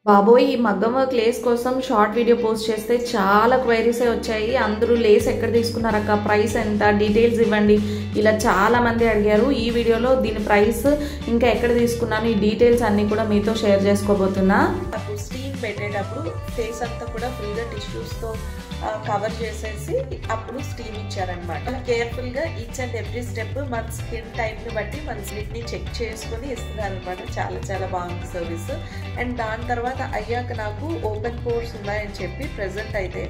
బాబోయ్! ఈ మగ్గం వర్క్ లేస్ కోసం షార్ట్ వీడియో పోస్ట్ చేస్తే చాలా క్వైరీసే వచ్చాయి. అందరూ లేస్ ఎక్కడ తీసుకున్నారక్క, ప్రైస్ ఎంత, డీటెయిల్స్ ఇవ్వండి, ఇలా చాలా మంది అడిగారు. ఈ వీడియోలో దీని ప్రైస్, ఇంకా ఎక్కడ తీసుకున్నాను, ఈ డీటెయిల్స్ అన్నీ కూడా మీతో షేర్ చేసుకోబోతున్నా. స్టీమ్ పెట్టేటప్పుడు ఫేస్ అంతా కూడా ఫ్రీగా టిష్యూస్తో కవర్ చేసేసి అప్పుడు స్టీమ్ ఇచ్చారనమాట. కేర్ఫుల్గా ఈచ్ అండ్ ఎవ్రీ స్టెప్ మన స్కిన్ టైప్ని బట్టి మన స్కిన్ని చెక్ చేసుకుని ఇస్తున్నారనమాట. చాలా చాలా బాగుంది సర్వీస్. అండ్ దాని తర్వాత అయ్యాక నాకు ఓపెన్ పోర్స్ ఉన్నాయని చెప్పి ప్రెజెంట్ అయితే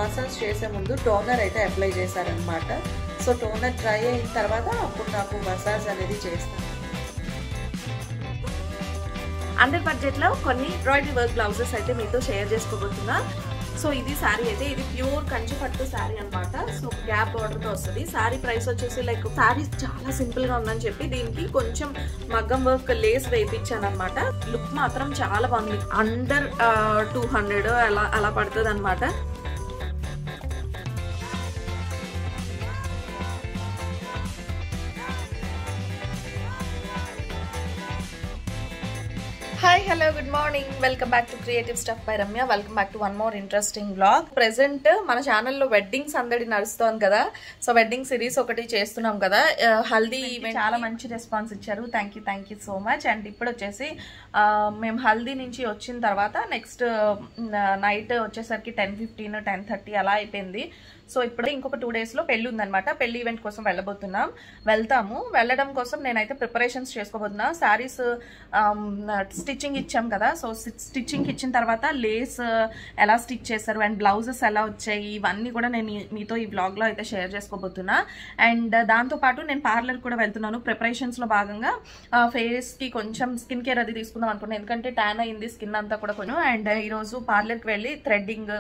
మసాజ్ చేసే ముందు టోనర్ అయితే అప్లై చేశారనమాట. సో టోనర్ డ్రై అయిన తర్వాత అప్పుడు నాకు మసాజ్ అనేది చేస్తాను. అండర్ బడ్జెట్లో కొన్ని ఎంబ్రాయిడరీ వర్క్ బ్లౌజెస్ అయితే మీతో షేర్ చేసుకోబోతున్నా. సో ఇది శారీ అయితే, ఇది ప్యూర్ కంచి పట్టు శారీ అనమాట. సో గ్యాప్ బార్డర్తో వస్తుంది. శారీ ప్రైస్ వచ్చేసి లైక్ శారీ చాలా సింపుల్గా ఉందని చెప్పి దీనికి కొంచెం మగ్గం వర్క్ లేస్ వేయించాను అనమాట. లుక్ మాత్రం చాలా బాగుంది. అండర్ 200 అలా పడుతుంది అనమాట. Hi, hello, good morning. Welcome back to Creative Stuff by Ramya. Welcome back to one more interesting vlog. Present మన ఛానల్లో వెడ్డింగ్స్ అందడి నడుస్తోంది కదా. సో వెడ్డింగ్ సిరీస్ ఒకటి చేస్తున్నాం కదా. హల్దీ ఈవెంట్ చాలా మంచి రెస్పాన్స్ ఇచ్చారు. Thank you so much. And ఇప్పుడు వచ్చేసి మేము హల్దీ నుంచి వచ్చిన తర్వాత నెక్స్ట్ నైట్ వచ్చేసరికి 10:15 10:30 అలా అయిపోయింది. సో ఇప్పుడు ఇంకొక 2 డేస్లో పెళ్ళి ఉందనమాట. పెళ్లి ఈవెంట్ కోసం వెళ్ళడం కోసం నేనైతే ప్రిపరేషన్స్ చేసుకోబోతున్నా. శారీస్ స్టిచ్చింగ్ ఇచ్చాం కదా. సో స్టిచ్చింగ్ ఇచ్చిన తర్వాత లేస్ ఎలా స్టిచ్ చేస్తారు అండ్ బ్లౌజెస్ ఎలా వచ్చాయి, ఇవన్నీ కూడా నేను మీతో ఈ బ్లాగ్లో అయితే షేర్ చేసుకోబోతున్నా. అండ్ దాంతోపాటు నేను పార్లర్ కూడా వెళ్తున్నాను. ప్రిపరేషన్స్లో భాగంగా ఫేస్కి కొంచెం స్కిన్ కేర్ అది తీసుకుందాం అనుకున్నాను, ఎందుకంటే ట్యాన్ అయింది స్కిన్ అంతా కూడా కొంచెం. అండ్ ఈరోజు పార్లర్కి వెళ్ళి థ్రెడ్డింగ్,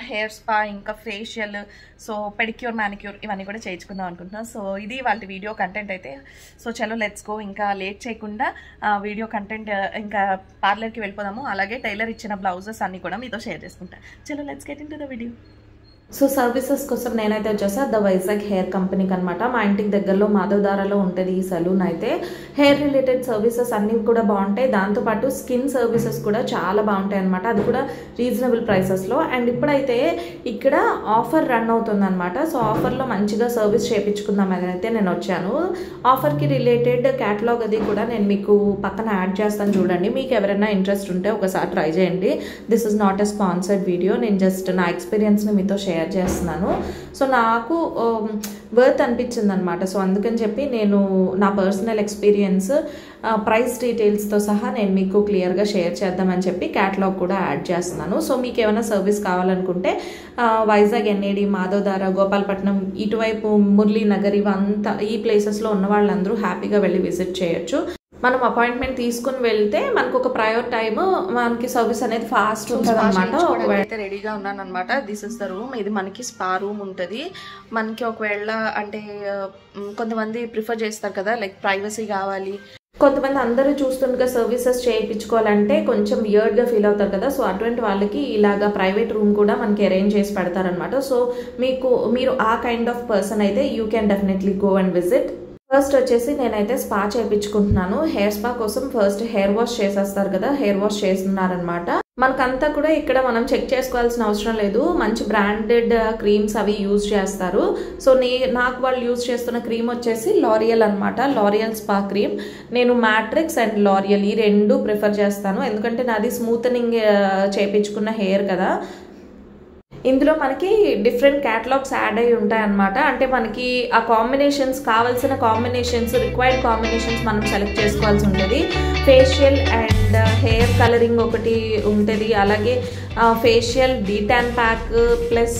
హెయిర్ స్పా, ఇంకా ఫేషియల్, సో పెడిక్యూర్, మ్యానిక్యూర్ ఇవన్నీ కూడా చేయించుకుందాం అనుకుంటున్నాను. సో ఇది వాళ్ళ వీడియో కంటెంట్ అయితే. సో చలో లెట్స్ గో. ఇంకా లేట్ చేయకుండా వీడియో కంటెంట్ ఇంకా పార్లర్కి వెళ్ళిపోదాము. అలాగే టైలర్ ఇచ్చిన బ్లౌజెస్ అన్నీ కూడా మీతో షేర్ చేసుకుంటా. చలో let's get into the video. So services కోసం నేనైతే వచ్చేసా ద వైజాగ్ హెయిర్ కంపెనీకి అనమాట. మా ఇంటికి దగ్గరలో మాధవధారలో ఉంటుంది ఈ సలూన్ అయితే. హెయిర్ రిలేటెడ్ సర్వీసెస్ అన్నీ కూడా బాగుంటాయి. దాంతోపాటు స్కిన్ సర్వీసెస్ కూడా చాలా బాగుంటాయి అనమాట. అది కూడా రీజనబుల్ ప్రైసెస్లో. అండ్ ఇప్పుడైతే ఇక్కడ ఆఫర్ రన్ అవుతుంది అనమాట. సో ఆఫర్లో మంచిగా సర్వీస్ చేయించుకుందాం అని అయితే నేను వచ్చాను. ఆఫర్కి రిలేటెడ్ క్యాటలాగ్ అది కూడా నేను మీకు పక్కన యాడ్ చేస్తాను, చూడండి. మీకు ఎవరైనా ఇంట్రెస్ట్ ఉంటే ఒకసారి ట్రై చేయండి. This is not a sponsored video. నేను జస్ట్ నా ఎక్స్పీరియన్స్ని మీతో షేర్ చేస్తున్నాను. సో నాకు వర్త్ అనిపించింది అనమాట. సో అందుకని చెప్పి నేను నా పర్సనల్ ఎక్స్పీరియన్స్, ప్రైస్ డీటెయిల్స్తో సహా నేను మీకు క్లియర్గా షేర్ చేద్దామని చెప్పి క్యాటలాగ్ కూడా యాడ్ చేస్తున్నాను. సో మీకు ఏమైనా సర్వీస్ కావాలనుకుంటే వైజాగ్, ఎన్ఏడి, మాధవధార, గోపాలపట్నం, ఇటువైపు మురళీనగర్, ఇవంతా ఈ ప్లేసెస్లో ఉన్న వాళ్ళందరూ హ్యాపీగా వెళ్ళి విజిట్ చేయొచ్చు. మనం అపాయింట్మెంట్ తీసుకుని వెళ్తే మనకు ఒక ప్రయర్ టైమ్, మనకి సర్వీస్ అనేది ఫాస్ట్ ఉంటుంది అనమాట. ఒకవేళ రెడీగా ఉన్నాను అనమాట. This is the room. ఇది మనకి స్పా రూమ్ ఉంటుంది. మనకి ఒకవేళ అంటే కొంతమంది ప్రిఫర్ చేస్తారు కదా, లైక్ ప్రైవసీ కావాలి, కొంతమంది అందరూ చూస్తుండగా సర్వీసెస్ చేయించుకోవాలంటే కొంచెం వియర్డ్గా ఫీల్ అవుతారు కదా. సో అటువంటి వాళ్ళకి ఇలాగా ప్రైవేట్ రూమ్ కూడా మనకి అరేంజ్ చేసి పెడతారనమాట. సో మీరు ఆ కైండ్ ఆఫ్ పర్సన్ అయితే you can definitely go and visit. First వచ్చేసి నేనైతే స్పా చేయించుకుంటున్నాను. హెయిర్ స్పా కోసం ఫస్ట్ హెయిర్ వాష్ చేసేస్తారు కదా, హెయిర్ వాష్ చేస్తున్నారనమాట. మనకంతా కూడా ఇక్కడ మనం చెక్ చేసుకోవాల్సిన అవసరం లేదు. మంచి బ్రాండెడ్ క్రీమ్స్ అవి యూజ్ చేస్తారు. సో నాకు వాళ్ళు యూజ్ చేస్తున్న క్రీమ్ వచ్చేసి లారియల్ అనమాట. L'Oréal spa cream. నేను మ్యాట్రిక్స్ అండ్ లారియల్ ఈ రెండు ప్రిఫర్ చేస్తాను, ఎందుకంటే నాది స్మూతనింగ్ చేయించుకున్న హెయిర్ కదా. ఇందులో మనకి డిఫరెంట్ క్యాటలాగ్స్ యాడ్ అయి ఉంటాయి అన్నమాట. అంటే మనకి ఆ కాంబినేషన్స్, కావాల్సిన కాంబినేషన్స్, రిక్వైర్డ్ కాంబినేషన్స్ మనం సెలెక్ట్ చేసుకోవాల్సి ఉంటుంది. ఫేషియల్ అండ్ హెయిర్ కలరింగ్ ఒకటి ఉంటుంది, అలాగే facial D-Tan pack plus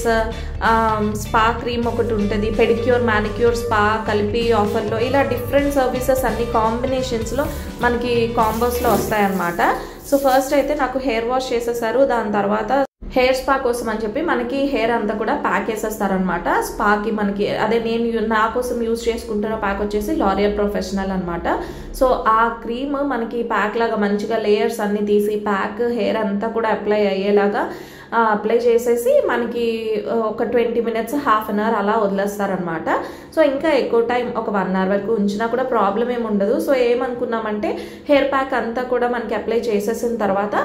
spa cream ఒకటి ఉంటుంది, పెడిక్యూర్, మ్యానిక్యూర్, స్పా కలిపి ఆఫర్లో, ఇలా డిఫరెంట్ సర్వీసెస్ అన్ని కాంబినేషన్స్లో మనకి కాంబోస్లో వస్తాయన్నమాట. సో ఫస్ట్ అయితే నాకు హెయిర్ వాష్ చేసేసారు. దాని తర్వాత హెయిర్ స్పా కోసం అని చెప్పి మనకి హెయిర్ అంతా కూడా ప్యాక్ వేసేస్తారనమాట. స్పాకి మనకి అదే నేను నా కోసం యూజ్ చేసుకుంటున్న ప్యాక్ వచ్చేసి లారియల్ ప్రొఫెషనల్ అనమాట. సో ఆ క్రీమ్ మనకి ప్యాక్ లాగా మంచిగా లేయర్స్ అన్ని తీసి ప్యాక్ హెయిర్ అంతా కూడా అప్లై అయ్యేలాగా అప్లై చేసేసి మనకి ఒక 20 minutes హాఫ్ అన్ అవర్ అలా వదిలేస్తారనమాట. సో ఇంకా ఎక్కువ టైం ఒక 1 hour వరకు ఉంచినా కూడా ప్రాబ్లం ఏమి ఉండదు. సో ఏమనుకున్నామంటే హెయిర్ ప్యాక్ అంతా కూడా మనకి అప్లై చేసేసిన తర్వాత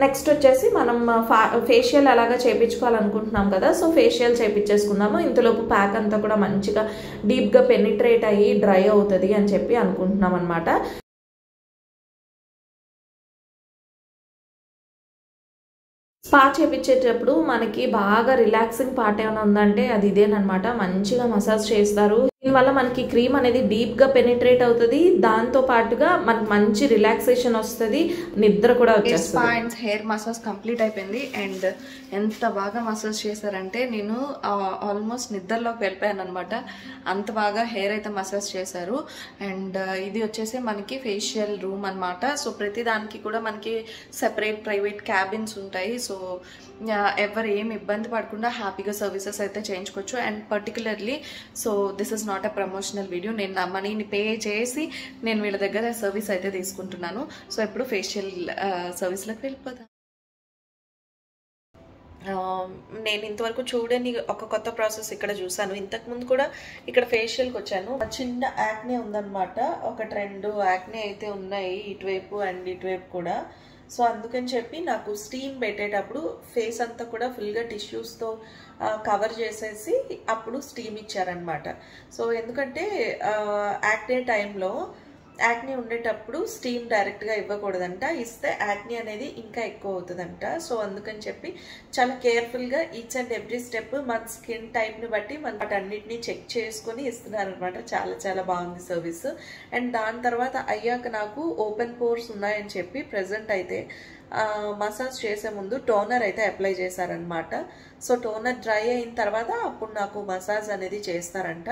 నెక్స్ట్ వచ్చేసి మనం ఫేషియల్ అలాగా చేయించుకోవాలనుకుంటున్నాం కదా, సో ఫేషియల్ చేయించేసుకుందాము. ఇంతలోపు ప్యాక్ అంతా కూడా మంచిగా డీప్గా పెనిట్రేట్ అయ్యి డ్రై అవుతుంది అని చెప్పి అనుకుంటున్నాం అనమాట. స్పా చేయించేటప్పుడు మనకి బాగా రిలాక్సింగ్ పార్ట్ ఏమైనా ఉందంటే అది ఇదేనమాట. మంచిగా మసాజ్ చేస్తారు. దీనివల్ల మనకి క్రీమ్ అనేది డీప్గా పెనిట్రేట్ అవుతుంది, దాంతో పాటుగా మనకి మంచి రిలాక్సేషన్ వస్తుంది, నిద్ర కూడా వచ్చేస్తుంది. Spa and hair massage complete అయిపోయింది. అండ్ ఎంత బాగా మసాజ్ చేశారంటే నేను ఆల్మోస్ట్ నిద్రలోకి వెళ్ళిపోయాను అనమాట. అంత బాగా హెయిర్ అయితే మసాజ్ చేశారు. అండ్ ఇది వచ్చేసి మనకి ఫేషియల్ రూమ్ అనమాట. సో ప్రతి దానికి కూడా మనకి సెపరేట్ ప్రైవేట్ క్యాబిన్స్ ఉంటాయి. సో ఎవరు ఏం ఇబ్బంది పడకుండా హ్యాపీగా సర్వీసెస్ అయితే చేయించుకోవచ్చు. And particularly so this is not a promotional video. నేను నా మనీని పే చేసి నేను వీళ్ళ దగ్గర సర్వీస్ అయితే తీసుకుంటున్నాను. సో ఎప్పుడు ఫేషియల్ సర్వీస్లోకి వెళ్ళిపోతాను. నేను ఇంతవరకు చూడని ఒక కొత్త ప్రాసెస్ ఇక్కడ చూసాను. ఇంతకుముందు కూడా ఇక్కడ ఫేషియల్కి వచ్చాను. చిన్న యాక్నే ఉందన్నమాట. ఒక 2 యాక్నే అయితే ఉన్నాయి ఇటువైపు అండ్ ఇటువైపు కూడా. సో అందుకని చెప్పి నాకు స్టీమ్ పెట్టేటప్పుడు ఫేస్ అంతా కూడా ఫుల్గా టిష్యూస్తో కవర్ చేసేసి అప్పుడు స్టీమ్ ఇచ్చారనమాట. సో ఎందుకంటే యాక్నే టైంలో యాక్నీ ఉండేటప్పుడు స్టీమ్ డైరెక్ట్గా ఇవ్వకూడదంట, ఇస్తే యాక్నీ అనేది ఇంకా ఎక్కువ అవుతుందంట. సో అందుకని చెప్పి చాలా కేర్ఫుల్గా ఈచ్ అండ్ ఎవ్రీ స్టెప్ మన స్కిన్ టైప్ని బట్టి మన వాటన్నిటిని చెక్ చేసుకొని ఇస్తున్నారనమాట. చాలా చాలా బాగుంది సర్వీస్. అండ్ దాని తర్వాత అయ్యాక నాకు ఓపెన్ పోర్స్ ఉన్నాయని చెప్పి ప్రెజెంట్ అయితే మసాజ్ చేసే ముందు టోనర్ అయితే అప్లై చేశారనమాట. సో టోనర్ డ్రై అయిన తర్వాత అప్పుడు నాకు మసాజ్ అనేది చేస్తారంట.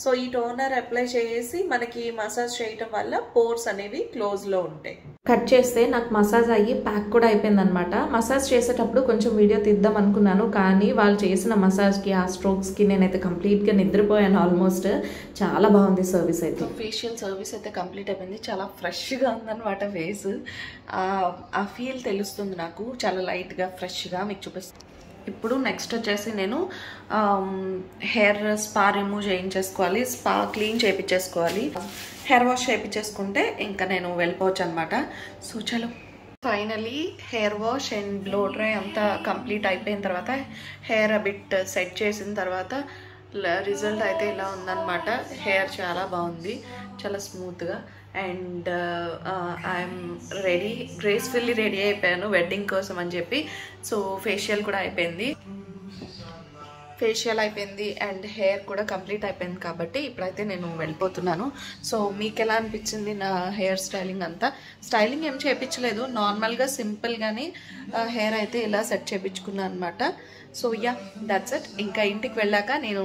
సో ఈ టోనర్ అప్లై చేసి మనకి మసాజ్ చేయటం వల్ల పోర్స్ అనేవి క్లోజ్లో ఉంటాయి. కట్ చేస్తే నాకు మసాజ్ అయ్యి ప్యాక్ కూడా అయిపోయిందనమాట. మసాజ్ చేసేటప్పుడు కొంచెం వీడియో తీద్దాం అనుకున్నాను, కానీ వాళ్ళు చేసిన మసాజ్కి ఆ స్ట్రోక్స్కి నేనైతే కంప్లీట్గా నిద్రపోయాను ఆల్మోస్ట్. చాలా బాగుంది సర్వీస్ అయితే. ఫేషియల్ సర్వీస్ అయితే కంప్లీట్ అయిపోయింది. చాలా ఫ్రెష్గా ఉందన్నమాట ఫేస్. ఆ ఫీల్ తెలుస్తుంది నాకు, చాలా లైట్గా ఫ్రెష్గా మీకు చూపిస్తాను. ఇప్పుడు నెక్స్ట్ వచ్చేసి నేను హెయిర్ స్పా రిమూవ్ చేయించేసుకోవాలి, స్పా క్లీన్ చేయించేసుకోవాలి. హెయిర్ వాష్ చేయించేసుకుంటే ఇంకా నేను వెళ్ళిపోవచ్చు అనమాట. సో చలో finally hair wash and blow dry అంతా కంప్లీట్ అయిపోయిన తర్వాత హెయిర్ బిట్ సెట్ చేసిన తర్వాత రిజల్ట్ అయితే ఇలా ఉందన్నమాట. హెయిర్ చాలా బాగుంది, చాలా స్మూత్గా. And I'm ready, gracefully ready అయిపోయాను వెడ్డింగ్ కోసం అని చెప్పి. సో ఫేషియల్ కూడా అయిపోయింది, ఫేషియల్ అయిపోయింది అండ్ హెయిర్ కూడా కంప్లీట్ అయిపోయింది కాబట్టి ఇప్పుడైతే నేను వెళ్ళిపోతున్నాను. సో మీకు ఎలా అనిపించింది నా హెయిర్ స్టైలింగ్ అంతా? స్టైలింగ్ ఏం చేయించలేదు, నార్మల్గా సింపుల్గానే హెయిర్ అయితే ఇలా సెట్ చేయించుకున్నాను అనమాట. So yeah that's it. ఇంకా ఇంటికి వెళ్ళాక నేను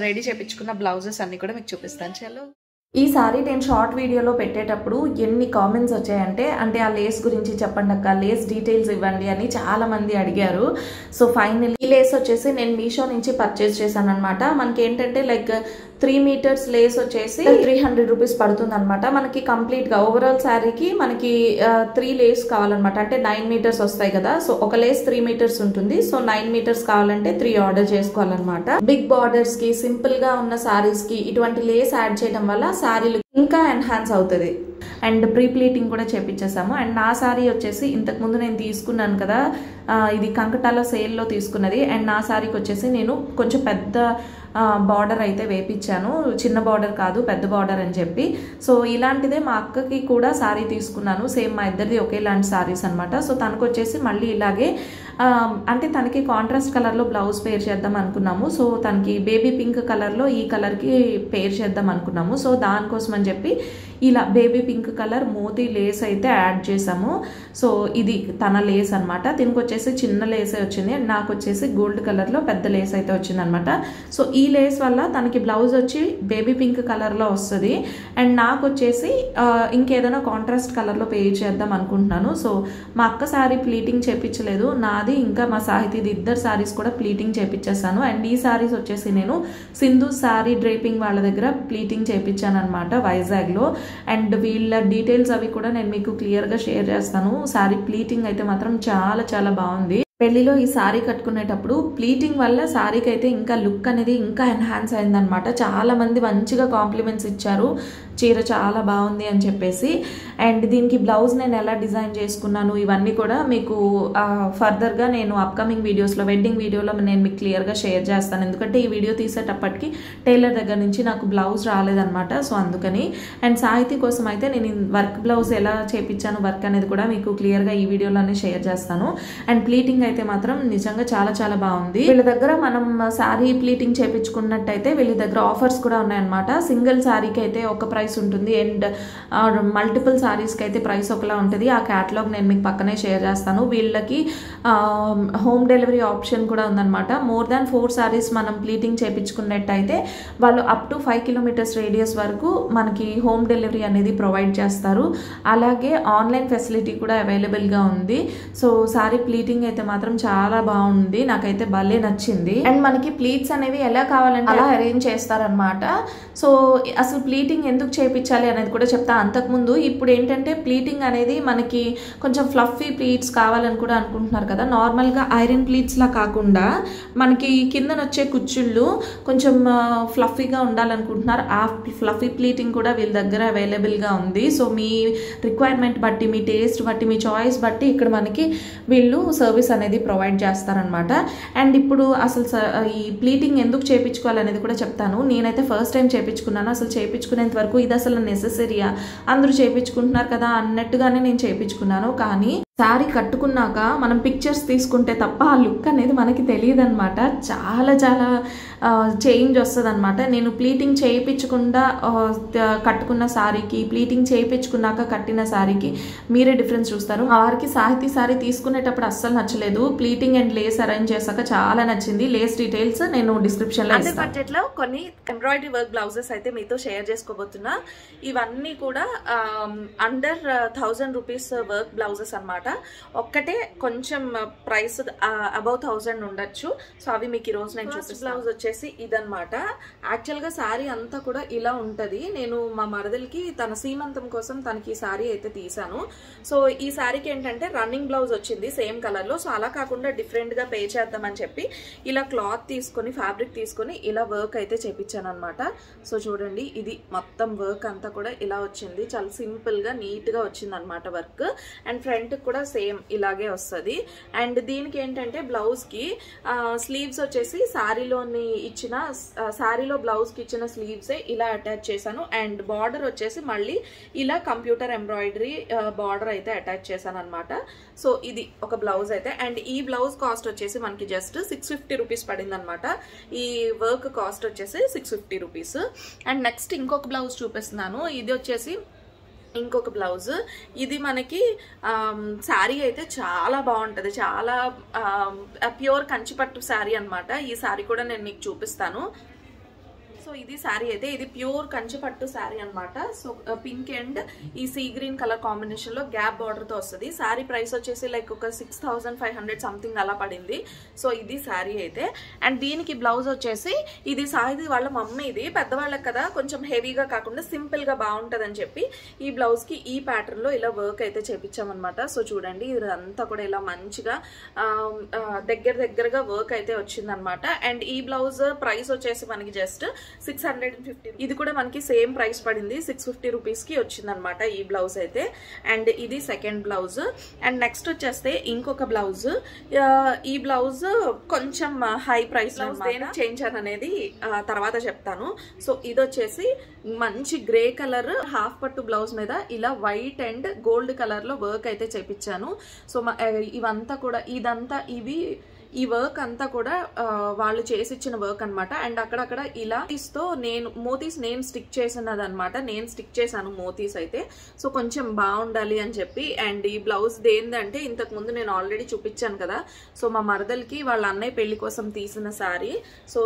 రెడీ చేయించుకున్న బ్లౌజెస్ అన్నీ కూడా మీకు చూపిస్తాను. చలో ఈసారి నేను షార్ట్ వీడియోలో పెట్టేటప్పుడు ఎన్ని కామెంట్స్ వచ్చాయంటే, అంటే ఆ లేస్ గురించి చెప్పండి అక్క, లేస్ డీటెయిల్స్ ఇవ్వండి అని చాలా మంది అడిగారు. సో ఫైనల్లీ ఈ లేస్ వచ్చేసి నేను మీషో నుంచి పర్చేస్ చేశాను అనమాట. మనకి ఏంటంటే లైక్ 3 meters లేస్ వచ్చేసి 300 rupees పడుతుంది అనమాట. మనకి కంప్లీట్గా ఓవరాల్ శారీకి మనకి 3 లేస్ కావాలన్నమాట. అంటే 9 meters వస్తాయి కదా. సో ఒక లేస్ 3 meters ఉంటుంది. సో 9 meters కావాలంటే 3 ఆర్డర్ చేసుకోవాలన్నమాట. బిగ్ బార్డర్స్ కి, సింపుల్ గా ఉన్న సారీస్ కి ఇటువంటి లేస్ యాడ్ చేయడం వల్ల శారీలు ఇంకా ఎన్హాన్స్ అవుతుంది. అండ్ ప్రీ ప్లీటింగ్ కూడా చేపించేసాము. అండ్ నా శారీ వచ్చేసి ఇంతకుముందు నేను తీసుకున్నాను కదా, ఇది కంకటాల సేల్లో తీసుకున్నది. అండ్ నా శారీకి వచ్చేసి నేను కొంచెం పెద్ద బార్డర్ అయితే వేపించాను, చిన్న బార్డర్ కాదు పెద్ద బార్డర్ అని చెప్పి. సో ఇలాంటిదే మా అక్కకి కూడా శారీ తీసుకున్నాను, సేమ్ మా ఇద్దరిది ఒకేలాంటి శారీస్ అనమాట. సో తనకు వచ్చేసి మళ్ళీ ఇలాగే అంటే తనకి కాంట్రాస్ట్ కలర్లో బ్లౌజ్ పేర్ చేద్దాం అనుకున్నాము. సో తనకి బేబీ పింక్ కలర్లో ఈ కలర్కి పేర్ చేద్దాం అనుకున్నాము. సో దానికోసం అని చెప్పి ఇలా బేబీ పింక్ కలర్ మోతీ లేస్ అయితే యాడ్ చేసాము. సో ఇది తన లేస్ అనమాట. దీనికి వచ్చేసి చిన్న లేసే వచ్చింది, నాకు వచ్చేసి గోల్డ్ కలర్లో పెద్ద లేస్ అయితే వచ్చింది అనమాట. సో ఈ లేస్ వల్ల తనకి బ్లౌజ్ వచ్చి బేబీ పింక్ కలర్లో వస్తుంది. అండ్ నాకు వచ్చేసి ఇంకేదైనా కాంట్రాస్ట్ కలర్లో పేర్ చేద్దాం అనుకుంటున్నాను. సో మా అక్క శారీ ప్లీటింగ్ చేయించలేదు, నాది ఇంకా మా సాహితీది ఇద్దరు శారీస్ కూడా ప్లీటింగ్ చేయించేసాను. అండ్ ఈ శారీస్ వచ్చేసి నేను సింధు శారీ డ్రేపింగ్ వాళ్ళ దగ్గర ప్లీటింగ్ చేయించాను అనమాట వైజాగ్లో. అండ్ వీళ్ళ డీటెయిల్స్ అవి కూడా నేను మీకు క్లియర్గా షేర్ చేస్తాను. శారీ ప్లీటింగ్ అయితే మాత్రం చాలా చాలా బాగుంది. పెళ్లిలో ఈ శారీ కట్టుకునేటప్పుడు ప్లీటింగ్ వల్ల శారీకి అయితే ఇంకా లుక్ అనేది ఇంకా ఎన్హాన్స్ అయిందనమాట. చాలా మంది మంచిగా కాంప్లిమెంట్స్ ఇచ్చారు, చీర చాలా బాగుంది అని చెప్పేసి. అండ్ దీనికి బ్లౌజ్ నేను ఎలా డిజైన్ చేసుకున్నాను ఇవన్నీ కూడా మీకు ఫర్దర్గా నేను అప్కమింగ్ వీడియోస్లో, వెడ్డింగ్ వీడియోలో నేను మీకు క్లియర్గా షేర్ చేస్తాను. ఎందుకంటే ఈ వీడియో తీసేటప్పటికి టైలర్ దగ్గర నుంచి నాకు బ్లౌజ్ రాలేదనమాట, సో అందుకని. అండ్ సాహితీ కోసం అయితే నేను వర్క్ బ్లౌజ్ ఎలా చేపించాను వర్క్ అనేది కూడా మీకు క్లియర్గా ఈ వీడియోలోనే షేర్ చేస్తాను. అండ్ ప్లీటింగ్ అయితే మాత్రం నిజంగా చాలా చాలా బాగుంది. వీళ్ళ దగ్గర మనం శారీ ప్లీటింగ్ చేపించుకున్నట్టయితే వీళ్ళ దగ్గర ఆఫర్స్ కూడా ఉన్నాయన్నమాట. సింగిల్ శారీకి అయితే ఒక ప్రైస్ ఉంటుంది, అండ్ మల్టిపుల్ శారీస్కి అయితే ప్రైస్ ఒకలా ఉంటుంది. ఆ క్యాటలాగ్ నేను మీకు పక్కనే షేర్ చేస్తాను. వీళ్ళకి హోమ్ డెలివరీ ఆప్షన్ కూడా ఉందన్నమాట. మోర్ దాన్ 4 శారీస్ మనం ప్లీటింగ్ చేపించుకున్నట్టయితే వాళ్ళు అప్ టు 5 కిలోమీటర్స్ రేడియస్ వరకు మనకి హోమ్ డెలివరీ అనేది ప్రొవైడ్ చేస్తారు. అలాగే ఆన్లైన్ ఫెసిలిటీ కూడా అవైలబుల్గా ఉంది. సో శారీ ప్లీటింగ్ అయితే మాత్రం చాలా బాగుంది, నాకైతే భలే నచ్చింది. అండ్ మనకి ప్లీట్స్ అనేవి ఎలా కావాలంటే అలా అరేంజ్ చేస్తారనమాట. సో అసలు ప్లీటింగ్ ఎందుకు చేయించాలి అనేది కూడా చెప్తా. అంతకుముందు ఇప్పుడు ఏంటంటే ప్లీటింగ్ అనేది మనకి కొంచెం ఫ్లఫీ ప్లీట్స్ కావాలని కూడా అనుకుంటున్నారు కదా. నార్మల్గా ఐరన్ ప్లీట్స్లా కాకుండా మనకి కిందన వచ్చే కుచ్చుళ్ళు కొంచెం ఫ్లఫీగా ఉండాలనుకుంటున్నారు. ఆ ఫ్లఫీ ప్లీటింగ్ కూడా వీళ్ళ దగ్గర అవైలబుల్గా ఉంది. సో మీ రిక్వైర్మెంట్ బట్టి, మీ టేస్ట్ బట్టి, మీ చాయిస్ బట్టి ఇక్కడ మనకి వీళ్ళు సర్వీస్ అనేది ప్రొవైడ్ చేస్తారనమాట. అండ్ ఇప్పుడు అసలు ఈ ప్లీటింగ్ ఎందుకు చేయించుకోవాలనేది కూడా చెప్తాను. నేనైతే ఫస్ట్ టైం చేయించుకున్నాను. అసలు చేయించుకునేంత వరకు ఇది అసలు నెసెసరీయా, అందరూ చేయించుకుంటున్నారు కదా అన్నట్టుగానే నేను చేయించుకున్నాను. కానీ శారీ కట్టుకున్నాక మనం పిక్చర్స్ తీసుకుంటే తప్ప ఆ లుక్ అనేది మనకి తెలియదు అనమాట. చాలా చాలా చేంజ్ వస్తుంది అనమాట. నేను ప్లీటింగ్ చేయించకుండా కట్టుకున్న శారీకి, ప్లీటింగ్ చేయించుకున్నాక కట్టిన శారీకి మీరే డిఫరెన్స్ చూస్తారు. ఆ వారికి సాహితీ శారీ తీసుకునేటప్పుడు అస్సలు నచ్చలేదు. ప్లీటింగ్ అండ్ లేస్ అరేంజ్ చేశాక చాలా నచ్చింది. లేస్ డీటెయిల్స్ నేను డిస్క్రిప్షన్లో ఇస్తాను. బడ్జెట్లో కొన్ని ఎంబ్రాయిడరీ వర్క్ బ్లౌజెస్ అయితే మీతో షేర్ చేసుకోబోతున్నా. ఇవన్నీ కూడా అండర్ 1000 రూపీస్ వర్క్ బ్లౌజెస్ అనమాట. ఒక్కటే కొంచెం ప్రైస్ అబౌవ్ 1000 ఉండొచ్చు. సో అవి మీకు ఈరోజు నేను చూపిస్తాను. బ్లౌజ్ వచ్చేసి ఇదనమాట. యాక్చువల్గా శారీ అంతా కూడా ఇలా ఉంటుంది. నేను మా మరదలకి తన సీమంతం కోసం తనకి ఈ శారీ అయితే తీసాను. సో ఈ శారీకి ఏంటంటే రన్నింగ్ బ్లౌజ్ వచ్చింది సేమ్ కలర్లో. సో అలా కాకుండా డిఫరెంట్గా పే చేద్దామని చెప్పి ఇలా క్లాత్ తీసుకొని, ఫ్యాబ్రిక్ తీసుకొని ఇలా వర్క్ అయితే చేపించాను అనమాట. సో చూడండి, ఇది మొత్తం వర్క్ అంతా కూడా ఇలా వచ్చింది. చాలా సింపుల్గా నీట్గా వచ్చింది అనమాట వర్క్. అండ్ ఫ్రంట్ కూడా సేమ్ ఇలాగే వస్తుంది. అండ్ దీనికి ఏంటంటే బ్లౌజ్కి స్లీవ్స్ వచ్చేసి శారీలో బ్లౌజ్కి ఇచ్చిన స్లీవ్సే ఇలా అటాచ్ చేశాను. అండ్ బార్డర్ వచ్చేసి మళ్ళీ ఇలా కంప్యూటర్ ఎంబ్రాయిడరీ బార్డర్ అయితే అటాచ్ చేశాను అనమాట. సో ఇది ఒక బ్లౌజ్ అయితే. అండ్ ఈ బ్లౌజ్ కాస్ట్ వచ్చేసి మనకి జస్ట్ 650 రూపీస్ పడింది అనమాట. ఈ వర్క్ కాస్ట్ వచ్చేసి 650 రూపీస్. అండ్ నెక్స్ట్ ఇంకొక బ్లౌజ్ చూపిస్తున్నాను. ఇది వచ్చేసి ఇంకొక బ్లౌజ్. ఇది మనకి శారీ అయితే చాలా బాగుంటుంది. చాలా ప్యూర్ కంచిపట్టు శారీ అనమాట. ఈ శారీ కూడా నేను మీకు చూపిస్తాను. సో ఇది శారీ అయితే, ఇది ప్యూర్ కంచిపట్టు శారీ అనమాట. సో పింక్ అండ్ ఈ సీ గ్రీన్ కలర్ కాంబినేషన్ లో గ్యాప్ బార్డర్ తో వస్తుంది. శారీ ప్రైస్ వచ్చేసి లైక్ ఒక 6500 సంథింగ్ అలా పడింది. సో ఇది శారీ అయితే. అండ్ దీనికి బ్లౌజ్ వచ్చేసి ఇది సాయిది వాళ్ళ మమ్మీది, పెద్దవాళ్ళకి కదా కొంచెం హెవీగా కాకుండా సింపుల్ గా బాగుంటది అని చెప్పి ఈ బ్లౌజ్ కి ఈ ప్యాటర్న్ లో ఇలా వర్క్ అయితే చేపించామన్నమాట. సో చూడండి, ఇదంతా కూడా ఇలా మంచిగా దగ్గరగా వర్క్ అయితే వచ్చింది అనమాట. అండ్ ఈ బ్లౌజ్ ప్రైస్ వచ్చేసి మనకి జస్ట్ 650. ఇది కూడా మనకి సేమ్ ప్రైస్ పడింది, 650 రూపీస్ కి వచ్చింది అనమాట ఈ బ్లౌజ్ అయితే. అండ్ ఇది సెకండ్ బ్లౌజ్. అండ్ నెక్స్ట్ వచ్చేస్తే ఇంకొక బ్లౌజ్. ఈ బ్లౌజ్ కొంచెం హై ప్రైస్ లో చేంజ్ అనేది తర్వాత చెప్తాను. సో ఇది వచ్చేసి మంచి గ్రే కలర్ హాఫ్ పట్టు బ్లౌజ్ మీద ఇలా వైట్ అండ్ గోల్డ్ కలర్ లో వర్క్ అయితే చేపించాను. సో ఇవంతా కూడా ఈ వర్క్ అంతా కూడా వాళ్ళు చేసిచ్చిన వర్క్ అనమాట. అండ్ అక్కడక్కడ ఇలా మోతీస్ నేను స్టిక్ చేసినది అనమాట. నేను స్టిక్ చేశాను మోతీస్ అయితే. సో కొంచెం బాగుండాలి అని చెప్పి. అండ్ ఈ బ్లౌజ్ దేందంటే ఇంతకు ముందు నేను ఆల్రెడీ చూపించాను కదా. సో మా మరదలకి వాళ్ళ అన్నయ్య పెళ్లి కోసం తీసిన శారీ. సో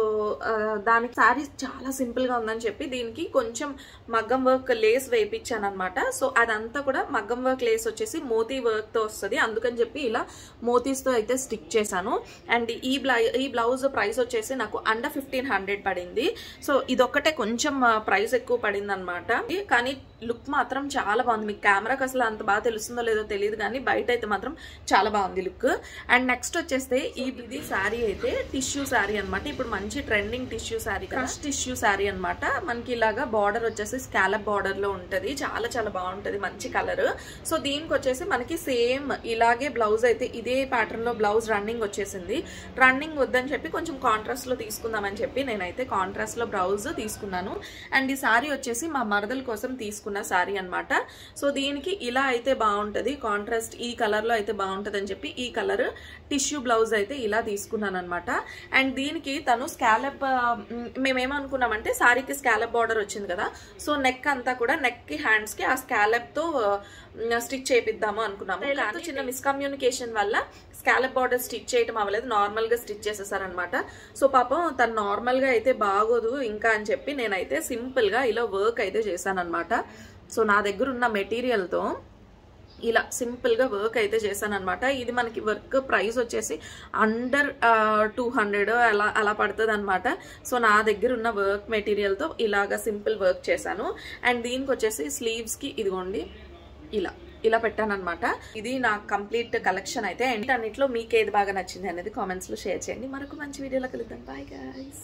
దానికి శారీ చాలా సింపుల్ గా ఉందని చెప్పి దీనికి కొంచెం మగ్గం వర్క్ లేస్ వేయించాను అనమాట. సో అదంతా కూడా మగ్గం వర్క్ లేస్ వచ్చేసి మోతీ వర్క్ తో వస్తుంది. అందుకని చెప్పి ఇలా మోతీస్ తో అయితే స్టిక్ చేశాను. అండ్ ఈ బ్లౌజ్ ప్రైస్ వచ్చేసి నాకు అండర్ 1500 పడింది. సో ఇదొక్కటే కొంచెం ప్రైస్ ఎక్కువ పడింది అనమాట. కానీ లుక్ మాత్రం చాలా బాగుంది. మీకు కెమెరాకి అసలు అంత బాగా తెలుస్తుందో లేదో తెలియదు కానీ బయట అయితే మాత్రం చాలా బాగుంది లుక్. అండ్ నెక్స్ట్ వచ్చేస్తే ఇది శారీ అయితే టిష్యూ శారీ అనమాట. ఇప్పుడు మంచి trending tissue sari, crush tissue sari అనమాట. మనకి ఇలాగా బార్డర్ వచ్చేసి స్కాలప్ బార్డర్ లో ఉంటది. చాలా చాలా బాగుంటది, మంచి కలర్. సో దీనికి వచ్చేసి మనకి సేమ్ ఇలాగే బ్లౌజ్ అయితే ఇదే ప్యాటర్న్ లో బ్లౌజ్ రన్నింగ్ వచ్చేసింది. రన్నింగ్ వద్దని చెప్పి కొంచెం కాంట్రాస్ట్ లో తీసుకుందామని చెప్పి నేనైతే కాంట్రాస్ట్ లో బ్లౌజ్ తీసుకున్నాను. అండ్ ఈ శారీ వచ్చేసి మా మరదల కోసం తీసుకున్న శారీ అనమాట. సో దీనికి ఇలా అయితే బాగుంటది, కాంట్రాస్ట్ ఈ కలర్ లో అయితే బాగుంటది అని చెప్పి ఈ కలర్ టిష్యూ బ్లౌజ్ అయితే ఇలా తీసుకున్నాను అనమాట. అండ్ దీనికి తను స్కాలప్, మేమేమనుకున్నామంటే శారీకి స్కాలప్ బార్డర్ వచ్చింది కదా, సో నెక్ అంతా కూడా నెక్ కి హ్యాండ్స్ కి ఆ స్కాలప్ తో స్టిచ్ చేపిద్దాము అనుకున్నాము. కానీ చిన్న మిస్కమ్యూనికేషన్ వల్ల స్కాలప్ బార్డర్ స్టిచ్ చేయటం అవ్వలేదు, నార్మల్ గా స్టిచ్ చేసేసారనమాట. సో పాపం తను నార్మల్ గా అయితే బాగోదు ఇంకా అని చెప్పి నేనైతే సింపుల్ గా ఇలా వర్క్ అయితే చేశాను అనమాట. సో నా దగ్గర ఉన్న మెటీరియల్ తో ఇలా సింపుల్ గా వర్క్ అయితే చేశాను అనమాట. ఇది మనకి వర్క్ ప్రైస్ వచ్చేసి అండర్ 200 అలా పడుతుంది అనమాట. సో నా దగ్గర ఉన్న వర్క్ మెటీరియల్ తో ఇలాగా సింపుల్ వర్క్ చేశాను. అండ్ దీనికి వచ్చేసి స్లీవ్స్ కి ఇదిగోండి ఇలా పెట్టాను అనమాట. ఇది నా కంప్లీట్ కలెక్షన్ అయితే. అండ్ అన్నిట్లో మీకు ఏది బాగా నచ్చింది అనేది కామెంట్స్ లో షేర్ చేయండి. మరొక మంచి వీడియోలో కలుద్దాం. Bye guys.